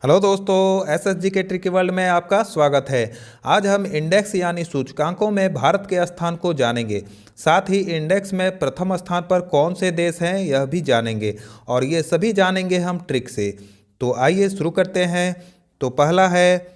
Hello दोस्तों, SSG के tricky world में आपका स्वागत है। आज हम इंडेक्स यानी सूचकांकों में भारत के स्थान को जानेंगे। साथ ही इंडेक्स में प्रथम स्थान पर कौन से देश हैं यह भी जानेंगे, और ये सभी जानेंगे हम ट्रिक से। तो आइए शुरू करते हैं। तो पहला है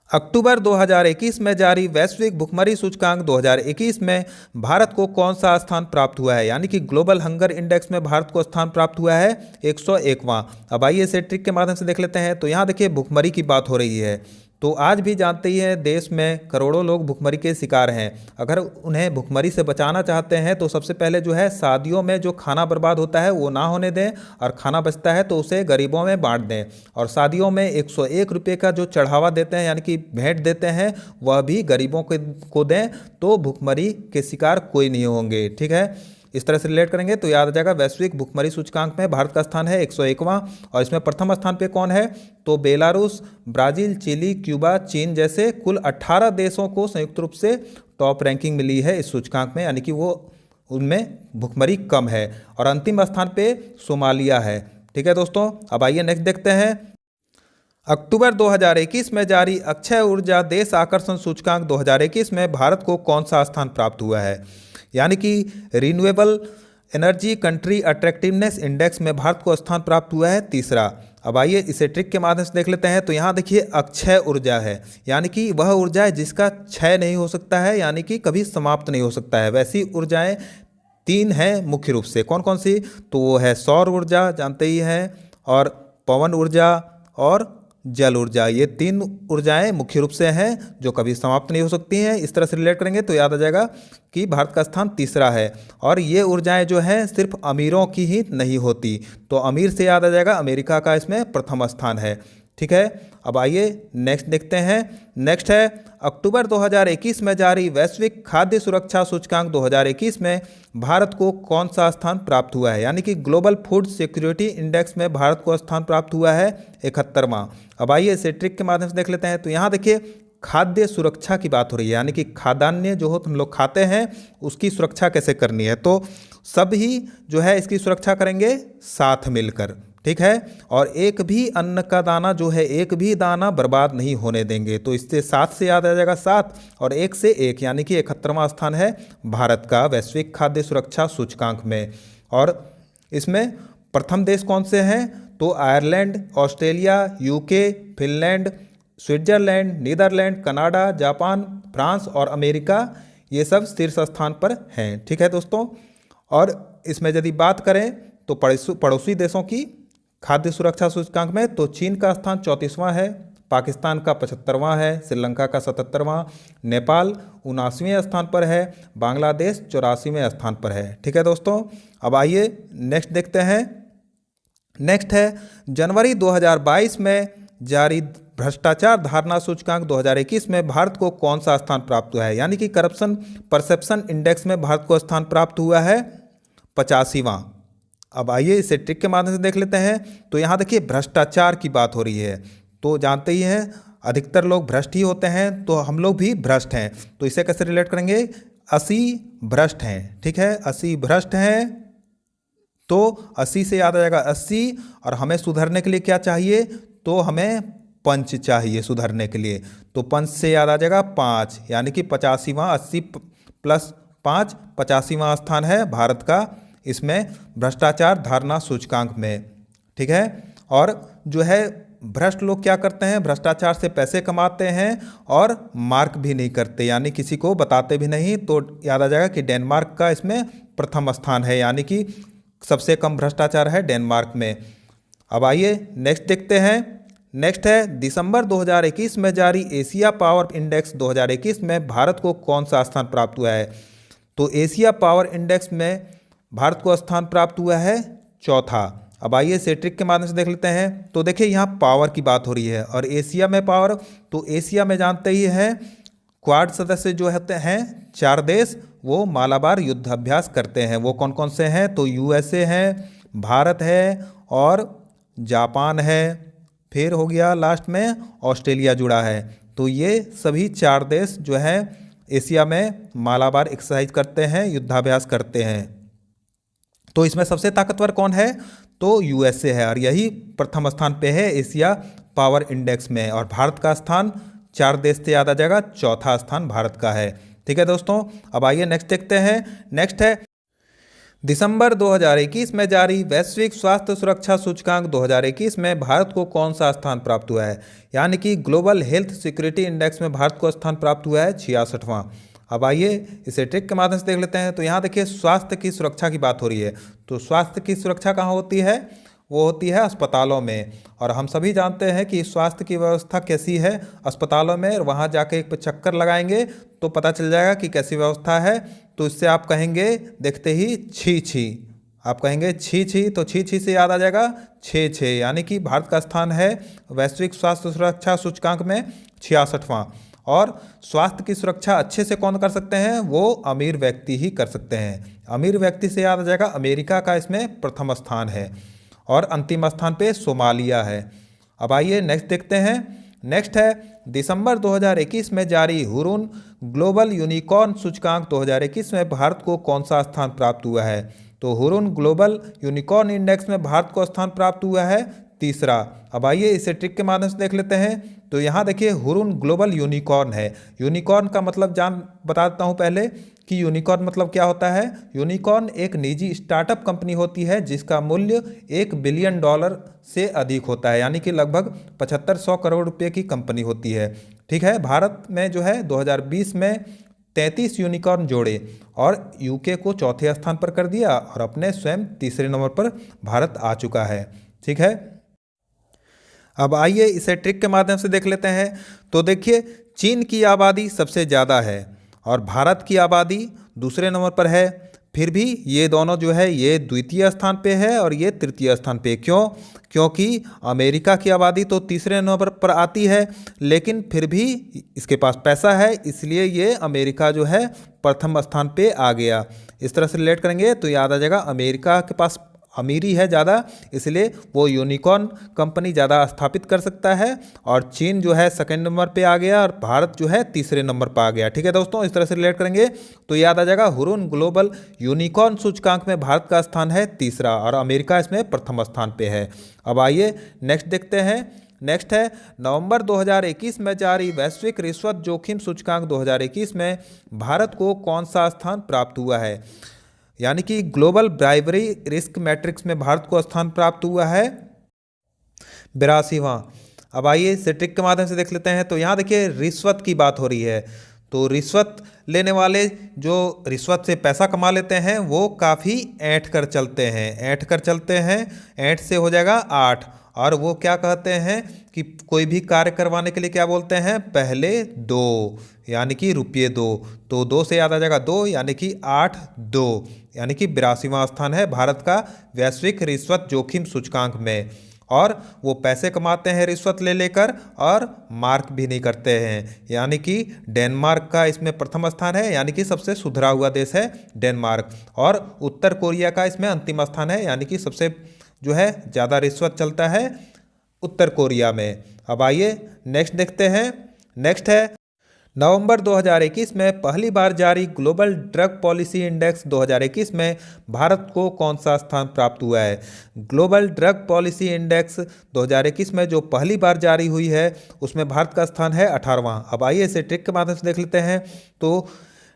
अक्टूबर 2021 में जारी वैश्विक भुखमरी सूचकांक 2021 में भारत को कौन सा स्थान प्राप्त हुआ है, यानी कि ग्लोबल हंगर इंडेक्स में भारत को स्थान प्राप्त हुआ है 101वां। अब आइए इसे ट्रिक के माध्यम से देख लेते हैं। तो यहाँ देखिए भुखमरी की बात हो रही है। तो आज भी जानते ही हैं देश में करोड़ों लोग भुखमरी के शिकार हैं। अगर उन्हें भुखमरी से बचाना चाहते हैं तो सबसे पहले जो है शादियों में जो खाना बर्बाद होता है वो ना होने दें, और खाना बचता है तो उसे गरीबों में बांट दें। और शादियों में 101 रुपये का जो चढ़ावा देते हैं यानी कि भेंट देते हैं वह भी गरीबों को दें, तो भुखमरी के शिकार कोई नहीं होंगे। ठीक है, इस तरह से रिलेट करेंगे तो याद आ जाएगा। वैश्विक भुखमरी सूचकांक में भारत का स्थान है 101वां, और इसमें प्रथम स्थान पे कौन है तो बेलारूस, ब्राज़ील, चिली, क्यूबा, चीन जैसे कुल 18 देशों को संयुक्त रूप से टॉप रैंकिंग मिली है इस सूचकांक में, यानी कि वो उनमें भुखमरी कम है। और अंतिम स्थान पे सोमालिया है। ठीक है दोस्तों, अब आइए नेक्स्ट देखते हैं। अक्टूबर 2021 में जारी अक्षय ऊर्जा देश आकर्षण सूचकांक 2021 में भारत को कौन सा स्थान प्राप्त हुआ है, यानी कि renewable energy country attractiveness index में भारत को स्थान प्राप्त हुआ है 3रा। अब आइए इसे ट्रिक के माध्यम से देख लेते हैं। तो यहाँ देखिए अक्षय ऊर्जा है, यानी कि वह ऊर्जा है जिसका क्षय नहीं हो सकता है, यानी कि कभी समाप्त नहीं हो सकता है। वैसी ऊर्जाएं 3 हैं मुख्य रूप से। कौन कौन सी तो वो है सौर ऊर्जा, जानते ही हैं, और पवन ऊर्जा और जल ऊर्जा। ये 3 ऊर्जाएं मुख्य रूप से हैं जो कभी समाप्त नहीं हो सकती हैं। इस तरह से रिलेट करेंगे तो याद आ जाएगा कि भारत का स्थान 3रा है। और ये ऊर्जाएं जो हैं सिर्फ अमीरों की ही नहीं होती, तो अमीर से याद आ जाएगा अमेरिका का इसमें प्रथम स्थान है। ठीक है, अब आइए नेक्स्ट देखते हैं। नेक्स्ट है अक्टूबर 2021 में जारी वैश्विक खाद्य सुरक्षा सूचकांक 2021 में भारत को कौन सा स्थान प्राप्त हुआ है, यानी कि ग्लोबल फूड सिक्योरिटी इंडेक्स में भारत को स्थान प्राप्त हुआ है 71वां। अब आइए इसे ट्रिक के माध्यम से देख लेते हैं। तो यहाँ देखिए खाद्य सुरक्षा की बात हो रही है, यानी कि खाद्यान्न जो हो हम लोग खाते हैं उसकी सुरक्षा कैसे करनी है। तो सभी जो है इसकी सुरक्षा करेंगे साथ मिलकर। ठीक है, और एक भी अन्न का दाना जो है, एक भी दाना बर्बाद नहीं होने देंगे। तो इससे 7 से याद आ जाएगा 7, और 1 से 1 यानी कि 71वां स्थान है भारत का वैश्विक खाद्य सुरक्षा सूचकांक में। और इसमें प्रथम देश कौन से हैं तो Ireland, Australia, UK, Finland, Switzerland, Netherland, Canada, Japan, France और अमेरिका, ये सब शीर्ष स्थान पर हैं। ठीक है दोस्तों, और इसमें यदि बात करें तो पड़ोसी देशों की खाद्य सुरक्षा सूचकांक में तो चीन का स्थान 34वां है, पाकिस्तान का 75वां है, श्रीलंका का 77वां, नेपाल 79वें स्थान पर है, बांग्लादेश 84वें स्थान पर है। ठीक है दोस्तों, अब आइए नेक्स्ट देखते हैं। नेक्स्ट है जनवरी 2022 में जारी भ्रष्टाचार धारणा सूचकांक 2021 में भारत को कौन सा स्थान प्राप्त हुआ है, यानी कि करप्शन परसेप्शन इंडेक्स में भारत को स्थान प्राप्त हुआ है 85वां। अब आइए इसे ट्रिक के माध्यम से देख लेते हैं। तो यहाँ देखिए भ्रष्टाचार की बात हो रही है, तो जानते ही हैं अधिकतर लोग भ्रष्ट ही होते हैं, तो हम लोग भी भ्रष्ट हैं। तो इसे कैसे रिलेट करेंगे 80 भ्रष्ट हैं। ठीक है, 80 भ्रष्ट हैं, तो 80 से याद आ जाएगा 80, और हमें सुधरने के लिए क्या चाहिए तो हमें पंच चाहिए सुधरने के लिए। तो पंच से याद आ जाएगा 5, यानी कि 85वां, 80 + 5 85वां स्थान है भारत का इसमें भ्रष्टाचार धारणा सूचकांक में। ठीक है, और जो है भ्रष्ट लोग क्या करते हैं, भ्रष्टाचार से पैसे कमाते हैं और मार्क भी नहीं करते, यानी किसी को बताते भी नहीं। तो याद आ जाएगा कि डेनमार्क का इसमें प्रथम स्थान है, यानी कि सबसे कम भ्रष्टाचार है डेनमार्क में। अब आइए नेक्स्ट देखते हैं। नेक्स्ट है दिसंबर 2021 में जारी एशिया पावर इंडेक्स 2021 में भारत को कौन सा स्थान प्राप्त हुआ है। तो एशिया पावर इंडेक्स में भारत को स्थान प्राप्त हुआ है 4था। अब आइए इसे ट्रिक के माध्यम से देख लेते हैं। तो देखिए यहाँ पावर की बात हो रही है, और एशिया में पावर, तो एशिया में जानते ही हैं क्वाड सदस्य जो होते हैं 4 देश, वो मालाबार युद्ध अभ्यास करते हैं। वो कौन कौन से हैं तो यूएसए है, भारत है और जापान है, फिर हो गया लास्ट में ऑस्ट्रेलिया जुड़ा है। तो ये सभी 4 देश जो हैं एशिया में मालाबार एक्सरसाइज करते हैं, युद्धाभ्यास करते हैं। तो इसमें सबसे ताकतवर कौन है तो यूएसए है, और यही प्रथम स्थान पे है एशिया पावर इंडेक्स में। और भारत का स्थान 4 देश से याद आ जाएगा, चौथा स्थान भारत का है। ठीक है दोस्तों, अब आइए नेक्स्ट देखते हैं। नेक्स्ट है दिसंबर 2021 में जारी वैश्विक स्वास्थ्य सुरक्षा सूचकांक 2021 में भारत को कौन सा स्थान प्राप्त हुआ है। यानी कि ग्लोबल हेल्थ सिक्योरिटी इंडेक्स में भारत को स्थान प्राप्त हुआ है 66वां। अब आइए इसे ट्रिक के माध्यम से देख लेते हैं। तो यहाँ देखिए स्वास्थ्य की सुरक्षा की बात हो रही है। तो स्वास्थ्य की सुरक्षा कहाँ होती है, वो होती है अस्पतालों में। और हम सभी जानते हैं कि स्वास्थ्य की व्यवस्था कैसी है अस्पतालों में, और वहाँ जाके एक चक्कर लगाएंगे तो पता चल जाएगा कि कैसी व्यवस्था है। तो इससे आप कहेंगे देखते ही छी छी, आप कहेंगे छी छी, तो छी छी से याद आ जाएगा 6 यानी कि भारत का स्थान है वैश्विक स्वास्थ्य सुरक्षा सूचकांक में 66वां। और स्वास्थ्य की सुरक्षा अच्छे से कौन कर सकते हैं, वो अमीर व्यक्ति ही कर सकते हैं। अमीर व्यक्ति से याद आ जाएगा अमेरिका का इसमें प्रथम स्थान है, और अंतिम स्थान पे सोमालिया है। अब आइए नेक्स्ट देखते हैं। नेक्स्ट है दिसंबर 2021 में जारी हुरून ग्लोबल यूनिकॉर्न सूचकांक 2021 में भारत को कौन सा स्थान प्राप्त हुआ है। तो हुरून ग्लोबल यूनिकॉर्न इंडेक्स में भारत को स्थान प्राप्त हुआ है 3रा। अब आइए इसे ट्रिक के माध्यम से देख लेते हैं। तो यहाँ देखिए हुरून ग्लोबल यूनिकॉर्न है। यूनिकॉर्न का मतलब बता देता हूँ पहले कि यूनिकॉर्न मतलब क्या होता है। यूनिकॉर्न एक निजी स्टार्टअप कंपनी होती है जिसका मूल्य $1 बिलियन से अधिक होता है, यानी कि लगभग 7500 करोड़ रुपए की कंपनी होती है। ठीक है, भारत में जो है 2020 में 33 यूनिकॉर्न जोड़े और यूके को चौथे स्थान पर कर दिया, और अपने स्वयं 3रे नंबर पर भारत आ चुका है। ठीक है, अब आइए इसे ट्रिक के माध्यम से देख लेते हैं। तो देखिए चीन की आबादी सबसे ज़्यादा है और भारत की आबादी 2रे नंबर पर है। फिर भी ये दोनों जो है ये द्वितीय स्थान पे है और ये तृतीय स्थान पे। क्यों? क्योंकि अमेरिका की आबादी तो 3रे नंबर पर आती है, लेकिन फिर भी इसके पास पैसा है, इसलिए ये अमेरिका जो है प्रथम स्थान पे आ गया। इस तरह से रिलेट करेंगे तो याद आ जाएगा अमेरिका के पास अमीरी है ज़्यादा, इसलिए वो यूनिकॉर्न कंपनी ज़्यादा स्थापित कर सकता है, और चीन जो है 2nd नंबर पे आ गया और भारत जो है 3रे नंबर पर आ गया। ठीक है दोस्तों, इस तरह से रिलेट करेंगे तो याद आ जाएगा हुरून ग्लोबल यूनिकॉर्न सूचकांक में भारत का स्थान है 3रा और अमेरिका इसमें प्रथम स्थान पे है। अब आइए नेक्स्ट देखते हैं। नेक्स्ट है नवंबर 2021 में जारी वैश्विक रिश्वत जोखिम सूचकांक 2021 में भारत को कौन सा स्थान प्राप्त हुआ है। यानी कि ग्लोबल ब्राइबरी रिस्क मैट्रिक्स में भारत को स्थान प्राप्त हुआ है 82वां। अब आइए इसे ट्रिक के माध्यम से देख लेते हैं। तो यहाँ देखिए रिश्वत की बात हो रही है। तो रिश्वत लेने वाले जो रिश्वत से पैसा कमा लेते हैं वो काफ़ी ऐंठ कर चलते हैं। ऐंठ से हो जाएगा 8, और वो क्या कहते हैं कि कोई भी कार्य करवाने के लिए क्या बोलते हैं, पहले 2, यानी कि रुपये 2। तो 2 से याद आ जाएगा 2, यानी कि 8 2, यानी कि 82वां स्थान है भारत का वैश्विक रिश्वत जोखिम सूचकांक में। और वो पैसे कमाते हैं रिश्वत ले लेकर और मार्क भी नहीं करते हैं, यानी कि डेनमार्क का इसमें प्रथम स्थान है, यानी कि सबसे सुधरा हुआ देश है डेनमार्क। और उत्तर कोरिया का इसमें अंतिम स्थान है, यानी कि सबसे जो है ज़्यादा रिश्वत चलता है उत्तर कोरिया में। अब आइए नेक्स्ट देखते हैं। नेक्स्ट है नवंबर 2021 में पहली बार जारी ग्लोबल ड्रग पॉलिसी इंडेक्स 2021 में भारत को कौन सा स्थान प्राप्त हुआ है। ग्लोबल ड्रग पॉलिसी इंडेक्स 2021 में जो पहली बार जारी हुई है उसमें भारत का स्थान है 18वां। अब आइए इसे ट्रिक के माध्यम से देख लेते हैं। तो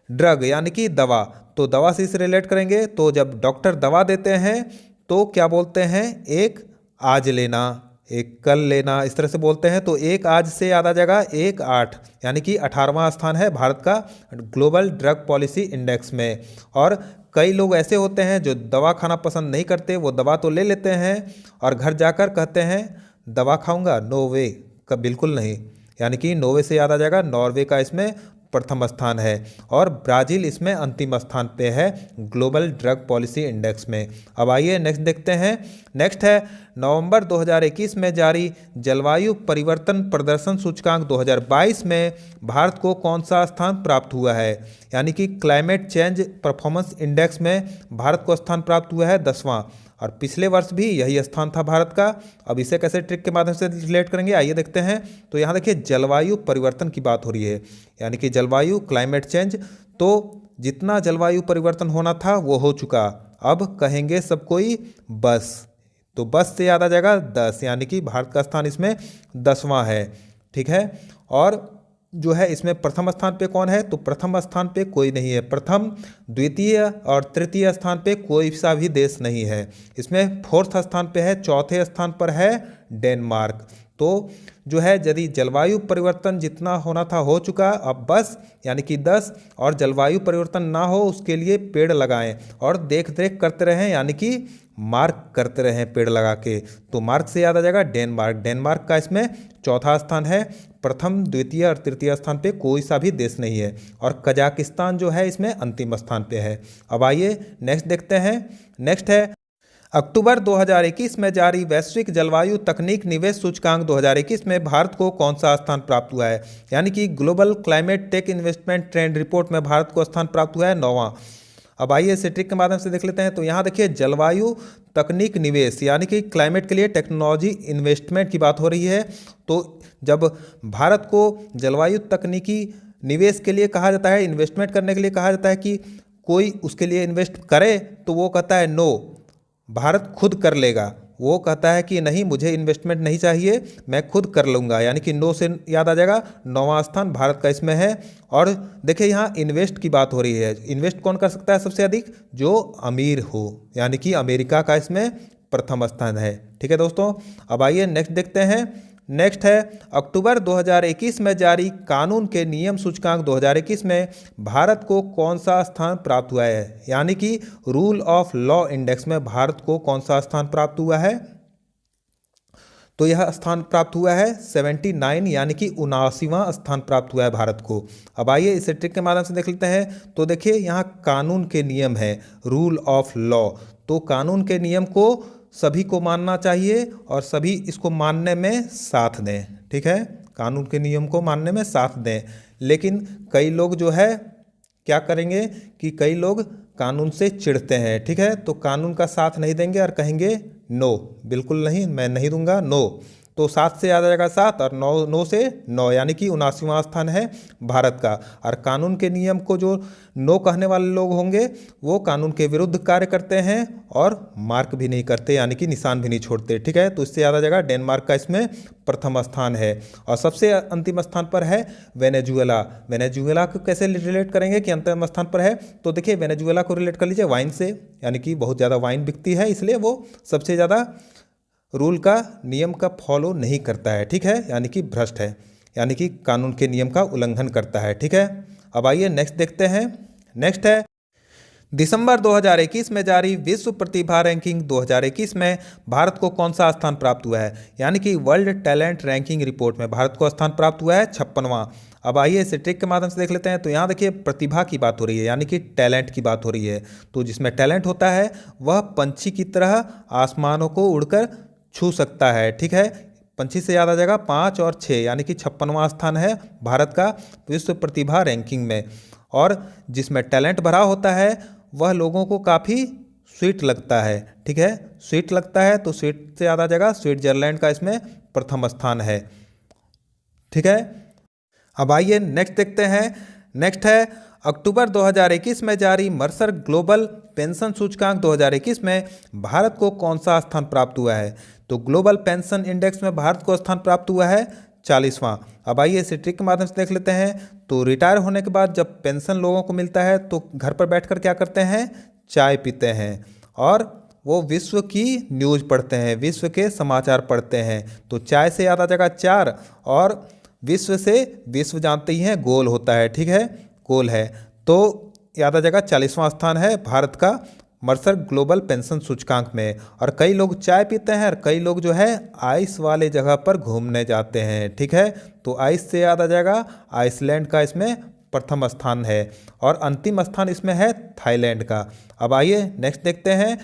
ड्रग यानी कि दवा, तो दवा से इसे रिलेट करेंगे। तो जब डॉक्टर दवा देते हैं तो क्या बोलते हैं, एक आज लेना, एक कल लेना, इस तरह से बोलते हैं। तो एक आज से याद आ जाएगा 1 8, यानी कि 18वां स्थान है भारत का ग्लोबल ड्रग पॉलिसी इंडेक्स में। और कई लोग ऐसे होते हैं जो दवा खाना पसंद नहीं करते, वो दवा तो ले लेते हैं और घर जाकर कहते हैं दवा खाऊंगा, नो वे, का बिल्कुल नहीं, यानी कि नॉर्वे से याद आ जाएगा नॉर्वे का इसमें प्रथम स्थान है और ब्राज़ील इसमें अंतिम स्थान पे है ग्लोबल ड्रग पॉलिसी इंडेक्स में। अब आइए नेक्स्ट देखते हैं। नेक्स्ट है नवंबर 2021 में जारी जलवायु परिवर्तन प्रदर्शन सूचकांक 2022 में भारत को कौन सा स्थान प्राप्त हुआ है। यानी कि क्लाइमेट चेंज परफॉर्मेंस इंडेक्स में भारत को स्थान प्राप्त हुआ है 10वां, और पिछले वर्ष भी यही स्थान था भारत का। अब इसे कैसे ट्रिक के माध्यम से रिलेट करेंगे, आइए देखते हैं। तो यहाँ देखिए जलवायु परिवर्तन की बात हो रही है, यानी कि जलवायु क्लाइमेट चेंज। तो जितना जलवायु परिवर्तन होना था वो हो चुका, अब कहेंगे सब कोई बस। तो 10 से याद आ जाएगा 10, यानी कि भारत का स्थान इसमें 10वां है। ठीक है, और जो है इसमें प्रथम स्थान पे कौन है, तो प्रथम स्थान पे कोई नहीं है। प्रथम, द्वितीय और तृतीय स्थान पे कोई सा भी देश नहीं है। इसमें 4th स्थान पे है, चौथे स्थान पर है डेनमार्क। तो जो है यदि जलवायु परिवर्तन जितना होना था हो चुका, अब बस यानी कि 10, और जलवायु परिवर्तन ना हो उसके लिए पेड़ लगाएं और देख रेख करते रहें, यानी कि मार्क करते रहें पेड़ लगा के। तो मार्क से याद आ जाएगा डेनमार्क। डेनमार्क का इसमें चौथा स्थान है। प्रथम, द्वितीय और तृतीय स्थान पे कोई सा भी देश नहीं है। और कजाकिस्तान जो है इसमें अंतिम स्थान पे है। अब आइए नेक्स्ट देखते हैं। नेक्स्ट है अक्टूबर 2021 में जारी वैश्विक जलवायु तकनीक निवेश सूचकांक 2021 में भारत को कौन सा स्थान प्राप्त हुआ है। यानी कि global climate tech investment trend report में भारत को स्थान प्राप्त हुआ है 9वां। अब आइए इसे ट्रिक के माध्यम से देख लेते हैं। तो यहाँ देखिए जलवायु तकनीक निवेश यानी कि क्लाइमेट के लिए टेक्नोलॉजी इन्वेस्टमेंट की बात हो रही है। तो जब भारत को जलवायु तकनीकी निवेश के लिए कहा जाता है, इन्वेस्टमेंट करने के लिए कहा जाता है कि कोई उसके लिए इन्वेस्ट करे, तो वो कहता है नो, भारत खुद कर लेगा। वो कहता है कि नहीं, मुझे इन्वेस्टमेंट नहीं चाहिए, मैं खुद कर लूँगा। यानी कि नो से याद आ जाएगा 9वां स्थान भारत का इसमें है। और देखिए यहाँ इन्वेस्ट की बात हो रही है। इन्वेस्ट कौन कर सकता है सबसे अधिक, जो अमीर हो, यानी कि अमेरिका का इसमें प्रथम स्थान है। ठीक है दोस्तों, अब आइए नेक्स्ट देखते हैं। नेक्स्ट है अक्टूबर 2021 में जारी कानून के नियम सूचकांक 2021 में भारत को कौन सा स्थान प्राप्त हुआ है। यानी कि रूल ऑफ लॉ इंडेक्स में भारत को कौन सा स्थान प्राप्त हुआ है, तो यह स्थान प्राप्त हुआ है 79, यानी कि 79वां स्थान प्राप्त हुआ है भारत को। अब आइए इसे ट्रिक के माध्यम से देख लेते हैं। तो देखिए यहाँ कानून के नियम है, रूल ऑफ लॉ। तो कानून के नियम को सभी को मानना चाहिए और सभी इसको मानने में साथ दें। ठीक है, कानून के नियम को मानने में साथ दें। लेकिन कई लोग जो है क्या करेंगे कि कई लोग कानून से चिढ़ते हैं। ठीक है, तो कानून का साथ नहीं देंगे और कहेंगे नो, बिल्कुल नहीं, मैं नहीं दूंगा, नो। तो 7 से याद आ जाएगा 7 और 9 से 9, यानी कि 79वां स्थान है भारत का। और कानून के नियम को जो नो कहने वाले लोग होंगे वो कानून के विरुद्ध कार्य करते हैं और मार्क भी नहीं करते, यानी कि निशान भी नहीं छोड़ते। ठीक है, तो इससे याद आ जाएगा डेनमार्क का इसमें प्रथम स्थान है। और सबसे अंतिम स्थान पर है वेनेजुएला। वेनेजुएला को कैसे रिलेट करेंगे कि अंतिम स्थान पर है, तो देखिए वेनेजुएला को रिलेट कर लीजिए वाइन से, यानी कि बहुत ज़्यादा वाइन बिकती है, इसलिए वो सबसे ज़्यादा रूल का नियम का फॉलो नहीं करता है। ठीक है, यानी कि भ्रष्ट है, यानी कि कानून के नियम का उल्लंघन करता है। ठीक है, अब आइए नेक्स्ट देखते हैं। नेक्स्ट है दिसंबर 2021 में जारी विश्व प्रतिभा रैंकिंग 2021 में भारत को कौन सा स्थान प्राप्त हुआ है। यानी कि वर्ल्ड टैलेंट रैंकिंग रिपोर्ट में भारत को स्थान प्राप्त हुआ है 56वां। अब आइए इसे ट्रिक के माध्यम से देख लेते हैं। तो यहाँ देखिए प्रतिभा की बात हो रही है, यानी कि टैलेंट की बात हो रही है। तो जिसमें टैलेंट होता है वह पंछी की तरह आसमानों को उड़कर छू सकता है। ठीक है, पंछी से याद आ जाएगा 5 और 6, यानी कि 56वां स्थान है भारत का विश्व प्रतिभा रैंकिंग में। और जिसमें टैलेंट भरा होता है वह लोगों को काफ़ी स्वीट लगता है। ठीक है, स्वीट लगता है, तो स्वीट से याद आ जाएगा स्विट्जरलैंड का इसमें प्रथम स्थान है। ठीक है, अब आइए नेक्स्ट देखते हैं। नेक्स्ट है अक्टूबर 2021 में जारी मर्सर ग्लोबल पेंशन सूचकांक 2021 में भारत को कौन सा स्थान प्राप्त हुआ है। तो ग्लोबल पेंशन इंडेक्स में भारत को स्थान प्राप्त हुआ है 40वां। अब आइए इसे ट्रिक के माध्यम से देख लेते हैं। तो रिटायर होने के बाद जब पेंशन लोगों को मिलता है तो घर पर बैठकर क्या करते हैं, चाय पीते हैं और वो विश्व की न्यूज़ पढ़ते हैं, विश्व के समाचार पढ़ते हैं। तो चाय से याद आ जाएगा 4 और विश्व से विश्व जानते ही हैं गोल होता है। ठीक है, गोल है, तो याद आ जाएगा 40वां स्थान है भारत का मर्सर ग्लोबल पेंशन सूचकांक में। और कई लोग चाय पीते हैं और कई लोग जो है आइस वाले जगह पर घूमने जाते हैं। ठीक है, तो आइस से याद आ जाएगा आइसलैंड का इसमें प्रथम स्थान है और अंतिम स्थान इसमें है थाईलैंड का। अब आइए नेक्स्ट देखते हैं।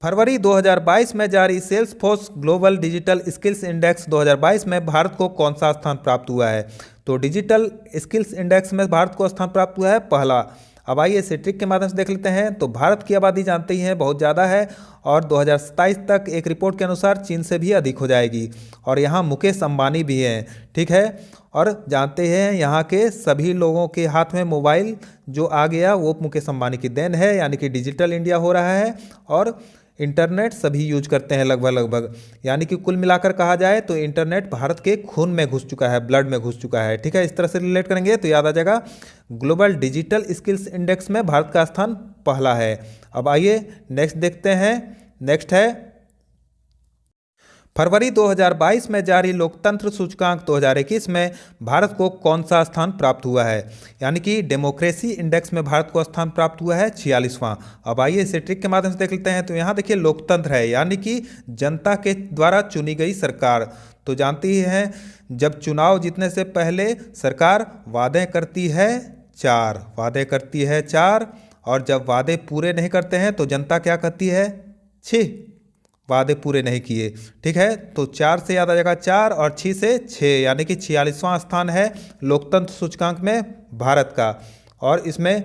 फरवरी 2022 में जारी Salesforce global digital skills index 2022 में भारत को कौन सा स्थान प्राप्त हुआ है। तो डिजिटल स्किल्स इंडेक्स में भारत को स्थान प्राप्त हुआ है पहला। अब आइए इसे ट्रिक के माध्यम से देख लेते हैं। तो भारत की आबादी जानते ही हैं बहुत ज़्यादा है और 2027 तक एक रिपोर्ट के अनुसार चीन से भी अधिक हो जाएगी। और यहाँ मुकेश अंबानी भी हैं। ठीक है, और जानते हैं यहाँ के सभी लोगों के हाथ में मोबाइल जो आ गया वो मुकेश अंबानी की देन है, यानी कि डिजिटल इंडिया हो रहा है और इंटरनेट सभी यूज करते हैं लगभग, यानी कि कुल मिलाकर कहा जाए तो इंटरनेट भारत के खून में घुस चुका है, ब्लड में घुस चुका है। ठीक है, इस तरह से रिलेट करेंगे तो याद आ जाएगा। ग्लोबल डिजिटल स्किल्स इंडेक्स में भारत का स्थान पहला है। अब आइए नेक्स्ट देखते हैं। नेक्स्ट है फरवरी 2022 में जारी लोकतंत्र सूचकांक 2021 में भारत को कौन सा स्थान प्राप्त हुआ है, यानी कि डेमोक्रेसी इंडेक्स में भारत को स्थान प्राप्त हुआ है 46वां। अब आइए इसे ट्रिक के माध्यम से देख लेते हैं। तो यहाँ देखिए लोकतंत्र है, यानी कि जनता के द्वारा चुनी गई सरकार। तो जानते ही हैं जब चुनाव जीतने से पहले सरकार वादे करती है 4, वादे करती है 4, और जब वादे पूरे नहीं करते हैं तो जनता क्या कहती है 6, वादे पूरे नहीं किए। ठीक है, तो 4 से याद आ जाएगा 4 और 6 से 6, यानी कि 46वां स्थान है लोकतंत्र सूचकांक में भारत का। और इसमें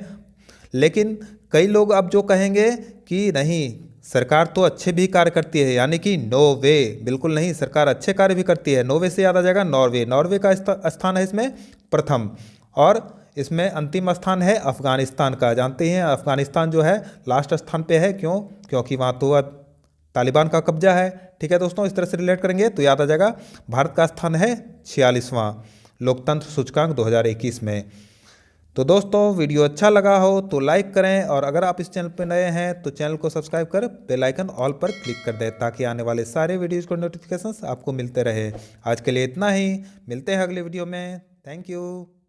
लेकिन कई लोग अब जो कहेंगे कि नहीं सरकार तो अच्छे भी कार्य करती है, यानी कि नो वे, बिल्कुल नहीं, सरकार अच्छे कार्य भी करती है। नो वे से याद आ जाएगा नॉर्वे, नॉर्वे का स्थान है इसमें प्रथम। और इसमें अंतिम स्थान है अफगानिस्तान का। जानते हैं अफगानिस्तान जो है लास्ट स्थान पे है, क्यों? क्योंकि वहाँ तो तालिबान का कब्जा है। ठीक है दोस्तों, इस तरह से रिलेट करेंगे तो याद आ जाएगा भारत का स्थान है 46वां लोकतंत्र सूचकांक 2021 में। तो दोस्तों वीडियो अच्छा लगा हो तो लाइक करें, और अगर आप इस चैनल पर नए हैं तो चैनल को सब्सक्राइब कर बेल आइकन ऑल पर क्लिक कर दें, ताकि आने वाले सारे वीडियोज़ को नोटिफिकेशंस आपको मिलते रहे। आज के लिए इतना ही, मिलते हैं अगले वीडियो में। Thank you.